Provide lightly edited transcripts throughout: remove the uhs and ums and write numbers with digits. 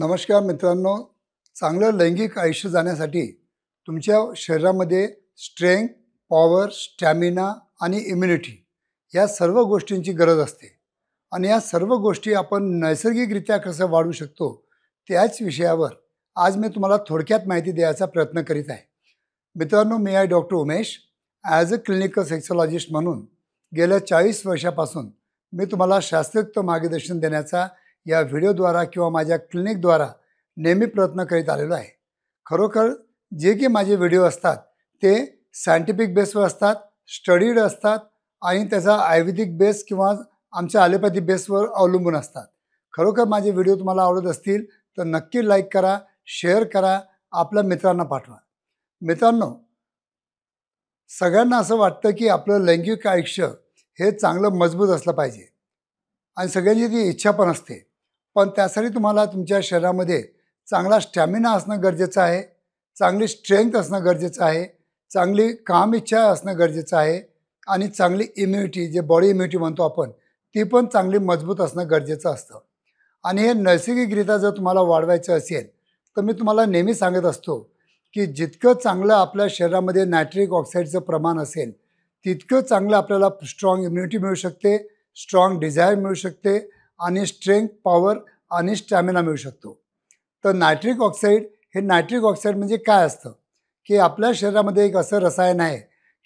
नमस्कार मित्रांनो, चांगलं लैंगिक आयुष्य जाण्यासाठी तुमच्या शरीरामध्ये स्ट्रेंथ, पॉवर, स्टॅमिना आणि इम्युनिटी या सर्व गोष्टींची गरज असते. आणि या सर्व गोष्टी आपण नैसर्गिकरित्या कसं वाढवू शकतो त्याच विषयावर आज मी तुम्हाला थोडक्यात माहिती द्यायचा प्रयत्न करीत आहे. मित्रांनो, मी आहे doctor Umesh. As a clinical sexologist म्हणून गेल्या 40 वर्षापासून मी तुम्हाला शास्त्रोक्त मार्गदर्शन देण्याचा या व्हिडिओद्वारा किंवा माझ्या क्लिनिकद्वारा नेहमी प्रयत्न करीत आलेलो आहे. खरोखर जे की माझे व्हिडिओ असतात ते सायंटिफिक बेसवर असतात, स्टडीड असतात आणि त्याचा आयुर्वेदिक बेस किंवा आमच्या ॲलोपॅथी बेसवर अवलंबून असतात. खरोखर माझे व्हिडिओ तुम्हाला आवडत असतील तर नक्की लाईक करा, शेअर करा, आपल्या मित्रांना पाठवा. मित्रांनो, सगळ्यांना असं वाटतं की आपलं लैंगिक आयुष्य हे चांगलं मजबूत असलं पाहिजे आणि सगळ्यांची ती इच्छा पण असते. पण त्यासाठी तुम्हाला तुमच्या शरीरामध्ये चांगला स्टॅमिना असणं गरजेचं आहे, चांगली स्ट्रेंथ असणं गरजेचं आहे, चांगली काम इच्छा असणं गरजेचं आहे आणि चांगली इम्युनिटी, जे बॉडी इम्युनिटी म्हणतो आपण, ती पण चांगली मजबूत असणं गरजेचं असतं. आणि हे नैसर्गिकरित्या जर तुम्हाला वाढवायचं असेल तर मी तुम्हाला नेहमी सांगत असतो की जितकं चांगलं आपल्या शरीरामध्ये नायट्रिक ऑक्साईडचं प्रमाण असेल तितकं चांगलं आपल्याला स्ट्रॉंग इम्युनिटी मिळू शकते, स्ट्रॉंग डिझायर मिळू शकते आणि स्ट्रेंथ, पॉवर आणि स्टॅमिना मिळू शकतो. तर नायट्रिक ऑक्साईड नायट्रिक ऑक्साईड म्हणजे काय असतं की आपल्या शरीरामध्ये एक असं रसायन आहे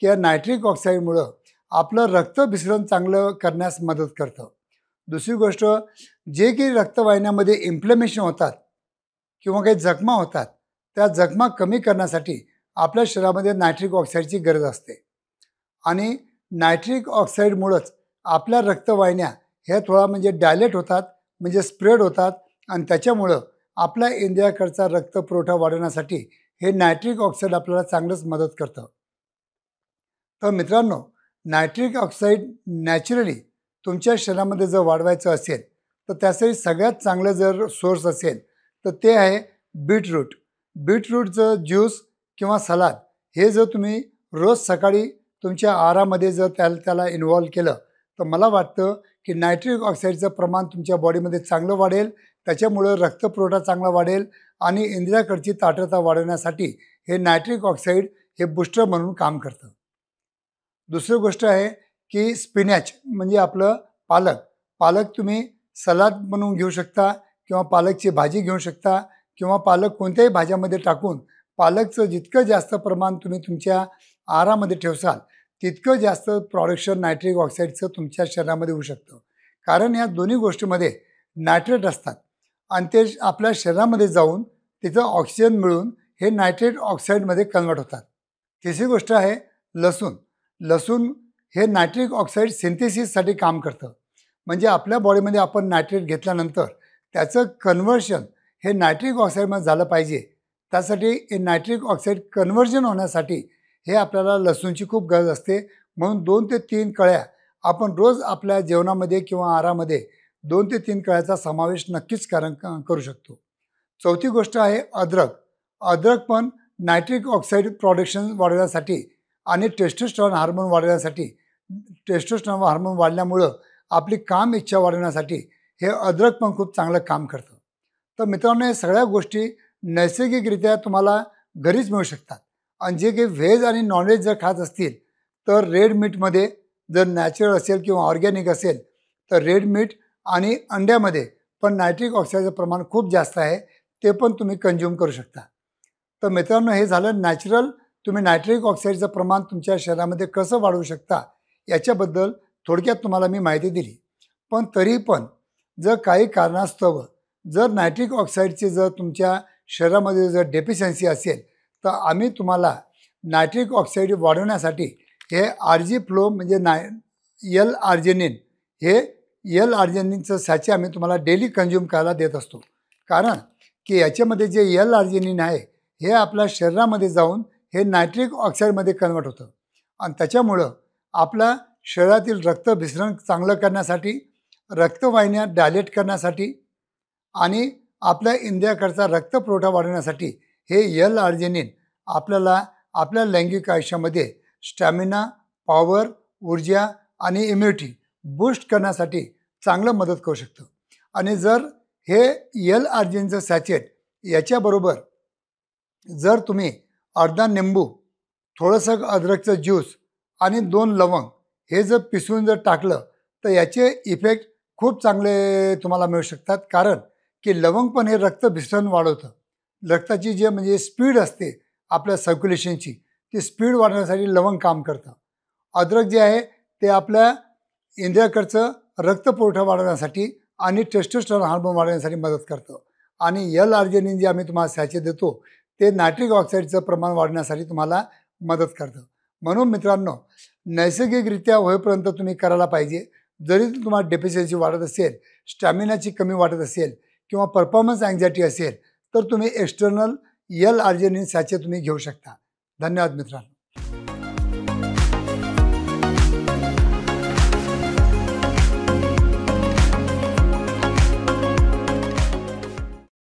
की या नायट्रिक ऑक्साईडमुळं आपलं रक्तभिसरण चांगलं करण्यास मदत करतं. दुसरी गोष्ट, जे की रक्तवाहिन्यामध्ये इन्फ्लेमेशन होतात किंवा काही जखमा होतात त्या जखमा कमी करण्यासाठी आपल्या शरीरामध्ये नायट्रिक ऑक्साईडची गरज असते. आणि नायट्रिक ऑक्साईडमुळंच आपल्या रक्तवाहिन्या ह्या थोडा म्हणजे डायलेट होतात, म्हणजे स्प्रेड होतात आणि त्याच्यामुळं आपल्या इंद्रियाकडचा रक्तपुरवठा वाढवण्यासाठी हे नायट्रिक ऑक्साईड आपल्याला चांगलंच मदत करतं. तर मित्रांनो, नायट्रिक ऑक्साईड नॅचरली तुमच्या शरीरामध्ये जर वाढवायचं असेल तर त्यासाठी सगळ्यात चांगलं जर सोर्स असेल तर ते आहे बीटरूट. बीटरूटचं ज्यूस किंवा सलाद हे जर तुम्ही रोज सकाळी तुमच्या आहारामध्ये जर त्याला इन्व्हॉल्व केलं तर मला वाटतं की नायट्रिक ऑक्साईडचं प्रमाण तुमच्या बॉडीमध्ये चांगलं वाढेल, त्याच्यामुळं रक्तपुरवठा चांगला वाढेल आणि इंद्रियाकडची ताठरता वाढवण्यासाठी हे नायट्रिक ऑक्साईड हे बूस्टर म्हणून काम करतं. दुसरी गोष्ट आहे की स्पिनॅच म्हणजे आपलं पालक. पालक तुम्ही सलाद बनवून घेऊ शकता किंवा पालकची भाजी घेऊ शकता किंवा पालक कोणत्याही भाज्यामध्ये टाकून पालकचं जितकं जास्त प्रमाण तुम्ही तुमच्या आहारामध्ये ठेवसाल तितकं जास्त प्रोडक्शन नायट्रिक ऑक्साईडचं तुमच्या शरीरामध्ये होऊ शकतं. कारण या दोन्ही गोष्टीमध्ये नायट्रेट असतात आणि ते आपल्या शरीरामध्ये जाऊन तिथं ऑक्सिजन मिळून हे नायट्रेट ऑक्साईडमध्ये कन्वर्ट होतात. तिसरी गोष्ट आहे लसूण. लसूण हे नायट्रिक ऑक्साईड सिंथेसिससाठी काम करतं. म्हणजे आपल्या बॉडीमध्ये आपण नायट्रेट घेतल्यानंतर त्याचं कन्व्हर्शन हे नायट्रिक ऑक्साईडमध्ये झालं पाहिजे. त्यासाठी हे नायट्रिक ऑक्साईड कन्व्हर्जन होण्यासाठी हे आपल्याला लसूणची खूप गरज असते. म्हणून 2 ते 3 कळ्या आपण रोज आपल्या जेवणामध्ये किंवा आहारामध्ये 2 ते 3 कळ्याचा समावेश नक्कीच करू शकतो. चौथी गोष्ट आहे अद्रक. अद्रक पण नायट्रिक ऑक्साईड प्रोडक्शन वाढवण्यासाठी आणि टेस्टोस्टेरॉन हार्मोन वाढवण्यासाठी, टेस्टोस्टेरॉन हार्मोन वाढल्यामुळं आपली काम इच्छा वाढवण्यासाठी हे अद्रक पण खूप चांगलं काम करतं. तर मित्रांनो, हे सगळ्या गोष्टी नैसर्गिकरित्या तुम्हाला घरीच मिळू शकतात. आणि जे काही व्हेज आणि नॉनव्हेज जर खात असतील तर रेड मीटमध्ये जर नॅचरल असेल किंवा ऑर्गॅनिक असेल तर रेड मीट आणि अंड्यामध्ये पण नायट्रिक ऑक्साईडचं प्रमाण खूप जास्त आहे, ते पण तुम्ही कंझ्युम करू शकता. तर मित्रांनो, हे झालं नॅचरल तुम्ही नायट्रिक ऑक्साईडचं प्रमाण तुमच्या शरीरामध्ये कसं वाढवू शकता याच्याबद्दल थोडक्यात तुम्हाला मी माहिती दिली. पण तरी पण जर काही कारणास्तव जर नायट्रिक ऑक्साईडची जर तुमच्या शरीरामध्ये जर डेफिशियन्सी असेल तर आम्ही तुम्हाला नायट्रिक ऑक्साईड वाढवण्यासाठी हे RG फ्लो म्हणजे एल आर्जेनिन, हे एल आर्जेनिनचं सॅचे आम्ही तुम्हाला डेली कंझ्युम करायला देत असतो. कारण की याच्यामध्ये जे एल आर्जेनिन आहे हे आपल्या शरीरामध्ये जाऊन हे नायट्रिक ऑक्साईडमध्ये कन्वर्ट होतं आणि त्याच्यामुळं आपल्या शरीरातील रक्तभिसरण चांगलं करण्यासाठी, रक्तवाहिन्या डायलेट करण्यासाठी आणि आपल्या इंद्रियाकडचा रक्तपुरवठा वाढवण्यासाठी हे एल आर्जेनिन आपल्याला आपल्या लैंगिक आयुष्यामध्ये स्टॅमिना, पॉवर, ऊर्जा आणि इम्युनिटी बूस्ट करण्यासाठी चांगलं मदत करू शकतं. आणि जर हे यल आर्जिनचं सॅचेट याच्याबरोबर जर तुम्ही अर्धा निंबू, थोडंसं अद्रकचं ज्यूस आणि 2 लवंग हे जर पिसवून जर टाकलं तर याचे इफेक्ट खूप चांगले तुम्हाला मिळू शकतात. कारण की लवंग पण हे रक्त भिसरण वाढवतं. रक्ताची जे म्हणजे स्पीड असते आपल्या सर्क्युलेशनची, ती स्पीड वाढवण्यासाठी लवंग काम करतं. अद्रक जे आहे ते आपल्या इंद्रियाकडचं रक्तपुरवठा वाढवण्यासाठी आणि टेस्टोस्टेरॉन हार्मोन वाढवण्यासाठी मदत करतं. आणि यल आर्जिनिन जे आम्ही तुम्हाला सॅचे देतो ते नायट्रिक ऑक्साईडचं प्रमाण वाढवण्यासाठी तुम्हाला मदत करतं. म्हणून मित्रांनो, नैसर्गिकरित्या होईपर्यंत तुम्ही करायला पाहिजे. जरी तुम्हाला डेफिशियन्सी वाढत असेल, स्टॅमिनाची कमी वाटत असेल किंवा परफॉर्मन्स अँझायटी असेल तर तुम्ही एक्सटर्नल यल आर्जिनिन सॅचे तुम्ही घेऊ शकता. धन्यवाद मित्रांनो.